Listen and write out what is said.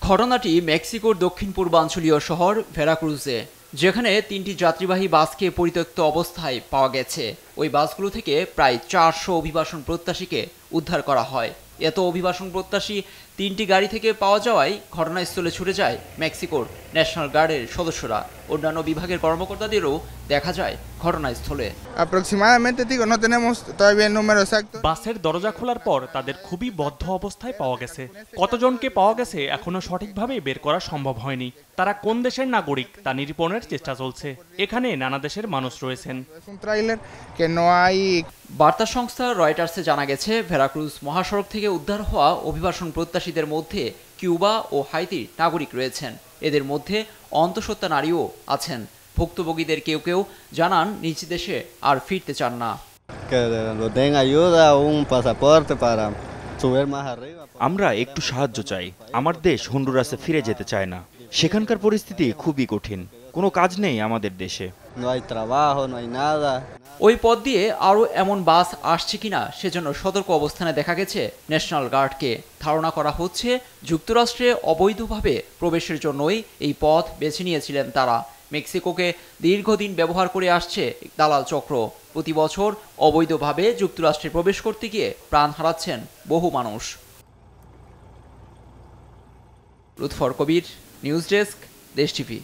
ঘটনাটি মেক্সিকোর দক্ষিণ পূর্বাঞ্চলীয় শহর ভেরাক্রুজে, যেখানে 3টি যাত্রীবাহী বাসকে পরিত্যক্ত অবস্থায় পাওয়া গেছে। ওই বাসগুলো থেকে প্রায় 400 অভিবাসন প্রত্যাশীকে উদ্ধার করা হয়। এত অভিবাসন প্রত্যাশী 3টি গাড়ি থেকে পাওয়া যাওয়ায় ঘটনাস্থলে ছুটে যায় মেক্সিকোর ন্যাশনাল গার্ডের সদস্যরা। অন্যান্য বিভাগের কর্মকর্তাদেরও দেখা যায় ঘটনাস্থলে। বাসের দরজা খোলার পর তাদের খুবই বদ্ধ অবস্থায় পাওয়া গেছে। কতজনকে পাওয়া গেছে এখনো সঠিকভাবে বের করা সম্ভব হয়নি। তারা কোন দেশের নাগরিক তা নিরূপণের চেষ্টা চলছে। এখানে নানা দেশের মানুষ রয়েছেন। বার্তা সংস্থা রয়টার্সে জানা গেছে, ভেরাক্রুজ মহাসড়ক থেকে উদ্ধার হওয়া অভিবাসন প্রত্যাশীদের মধ্যে কিউবা ও হাইতির নাগরিক রয়েছেন। এদের মধ্যে অন্তঃসত্ত্বা নারীও আছেন। ভুক্তভোগীদের কেউ কেউ জানান নিজ দেশে আর ফিরতে চান না। আমরা একটু সাহায্য চাই। আমার দেশ হন্ডুরাসে ফিরে যেতে চায় না। সেখানকার পরিস্থিতি খুবই কঠিন। কোনো কাজ নেই আমাদের দেশে। ওই পথ দিয়ে আরও এমন বাস আসছে কিনা সেজন্য সতর্ক অবস্থানে দেখা গেছে ন্যাশনাল গার্ডকে। ধারণা করা হচ্ছে যুক্তরাষ্ট্রে অবৈধভাবে প্রবেশের জন্যই এই পথ বেছে নিয়েছিলেন তারা। মেক্সিকোকে দীর্ঘদিন ব্যবহার করে আসছে দালাল চক্র। প্রতি বছর অবৈধভাবে যুক্তরাষ্ট্রে প্রবেশ করতে গিয়ে প্রাণ হারাচ্ছেন বহু মানুষ। লুৎফর কবির, নিউজ ডেস্ক, দেশ টিভি।